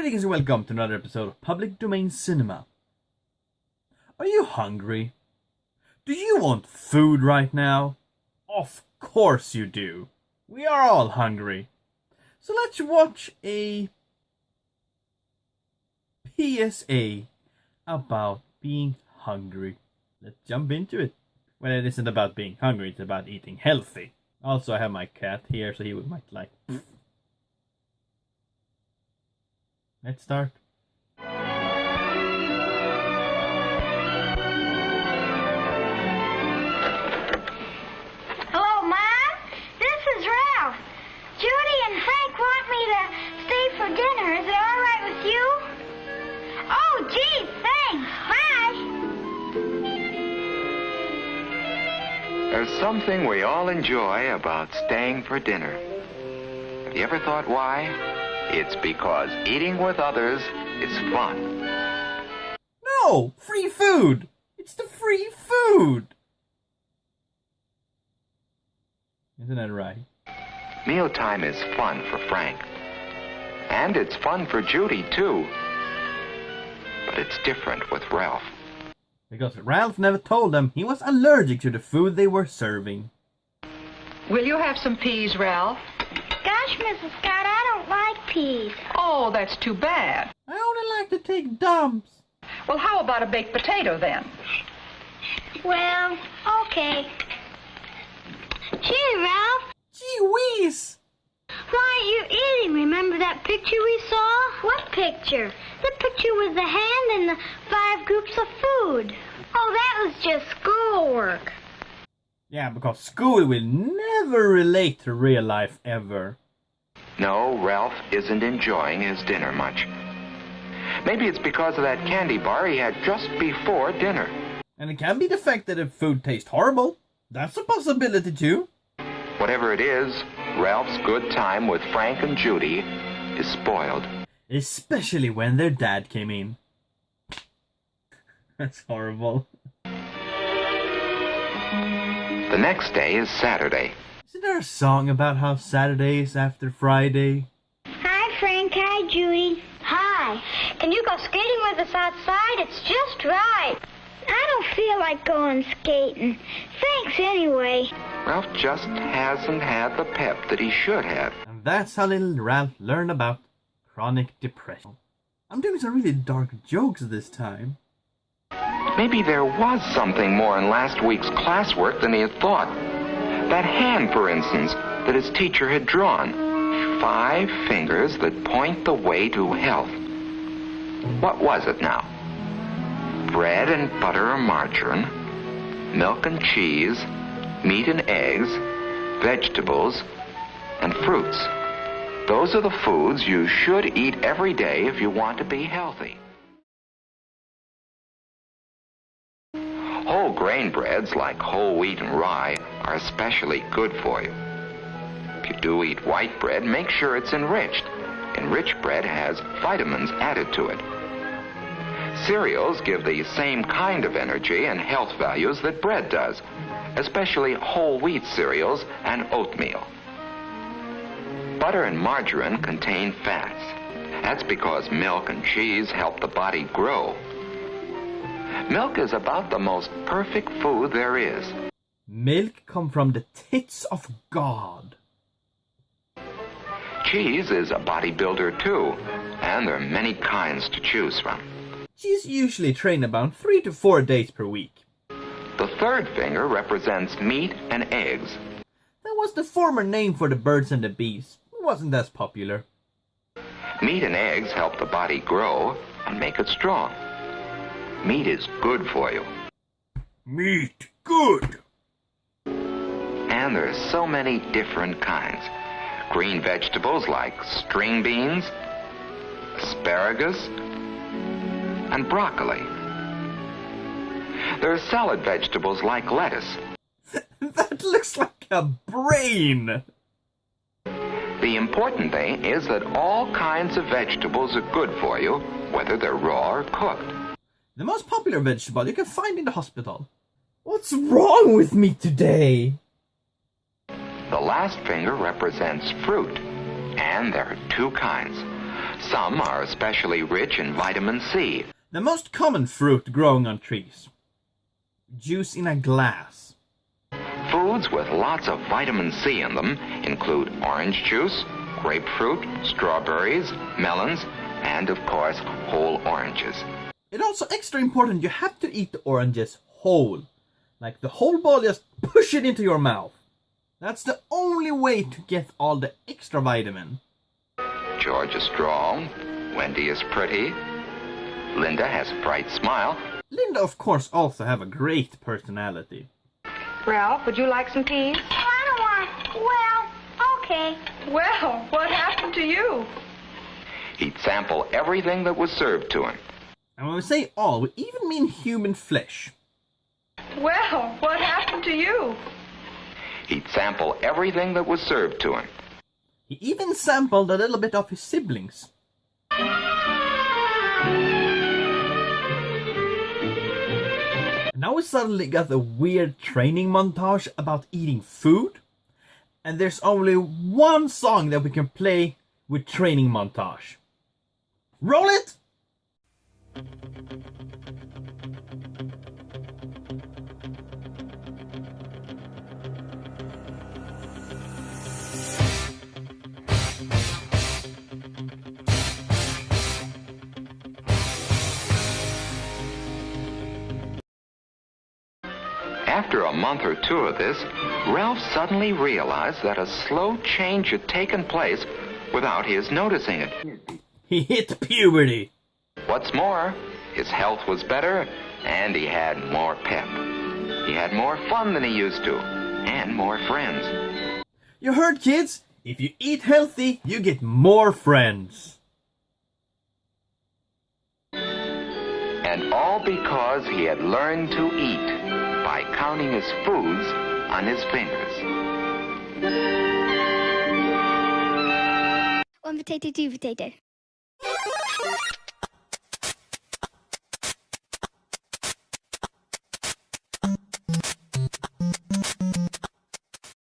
Greetings and welcome to another episode of Public Domain Cinema. Are you hungry? Do you want food right now? Of course you do. We are all hungry. So let's watch a PSA about being hungry. Let's jump into it. Well, it isn't about being hungry, it's about eating healthy. Also, I have my cat here, so he might like... Let's start. Hello, Mom. This is Ralph. Judy and Frank want me to stay for dinner. Is it all right with you? Oh, gee, thanks. Bye. There's something we all enjoy about staying for dinner. Have you ever thought why? It's because eating with others is fun. No! Free food! It's the free food! Isn't that right? Mealtime is fun for Frank. And it's fun for Judy, too. But it's different with Ralph. Because Ralph never told them he was allergic to the food they were serving. Will you have some peas, Ralph? Gosh, Mrs. Scott, I don't like peas. Oh, that's too bad. I only like to take dumps. Well, how about a baked potato then? Well, okay. Gee, Ralph. Gee whiz! Why aren't you eating? Remember that picture we saw? What picture? The picture with the hand and the 5 groups of food. Oh, that was just schoolwork. Yeah, because school will never relate to real life ever. No, Ralph isn't enjoying his dinner much. Maybe it's because of that candy bar he had just before dinner. And it can be the fact that the food tastes horrible. That's a possibility too. Whatever it is, Ralph's good time with Frank and Judy is spoiled. Especially when their dad came in. That's horrible. The next day is Saturday. Isn't there a song about how Saturday is after Friday? Hi, Frank. Hi, Judy. Hi. Can you go skating with us outside? It's just right. I don't feel like going skating. Thanks anyway. Ralph just hasn't had the pep that he should have. And that's how little Ralph learned about chronic depression. I'm doing some really dark jokes this time. Maybe there was something more in last week's classwork than he had thought. That hand, for instance, that his teacher had drawn. 5 fingers that point the way to health. What was it now? Bread and butter or margarine, milk and cheese, meat and eggs, vegetables, and fruits. Those are the foods you should eat every day if you want to be healthy. Whole grain breads like whole wheat and rye are especially good for you. If you do eat white bread, make sure it's enriched. Enriched bread has vitamins added to it. Cereals give the same kind of energy and health values that bread does, especially whole wheat cereals and oatmeal. Butter and margarine contain fats. That's because milk and cheese help the body grow. Milk is about the most perfect food there is. Milk come from the tits of God. Cheese is a bodybuilder too, and there are many kinds to choose from. She's usually trained about 3 to 4 days per week. The 3rd finger represents meat and eggs. That was the former name for the birds and the bees. It wasn't as popular. Meat and eggs help the body grow and make it strong. Meat is good for you. Meat, good! And there are so many different kinds. Green vegetables like string beans, asparagus, and broccoli. There are salad vegetables like lettuce. That looks like a brain! The important thing is that all kinds of vegetables are good for you, whether they're raw or cooked. The most popular vegetable you can find in the hospital. What's wrong with me today? The last finger represents fruit, and there are 2 kinds. Some are especially rich in vitamin C. The most common fruit growing on trees. Juice in a glass. Foods with lots of vitamin C in them include orange juice, grapefruit, strawberries, melons, and of course, whole oranges. It's also extra important you have to eat the oranges whole. Like the whole ball, just push it into your mouth. That's the only way to get all the extra vitamin. George is strong. Wendy is pretty. Linda has a bright smile. Linda, of course, also have a great personality. Ralph, would you like some peas? I don't want. Well, okay. Well, what happened to you? He'd sample everything that was served to him. And when we say all, we even mean human flesh. Well, what happened to you? He'd sample everything that was served to him. He even sampled a little bit of his siblings. Now we suddenly got a weird training montage about eating food. And there's only one song that we can play with training montage. Roll it! After a month or two of this, Ralph suddenly realized that a slow change had taken place without his noticing it. He hit puberty. What's more, his health was better and he had more pep. He had more fun than he used to, and more friends. You heard, kids? If you eat healthy, you get more friends. And all because he had learned to eat by counting his foods on his fingers. One potato, two potato.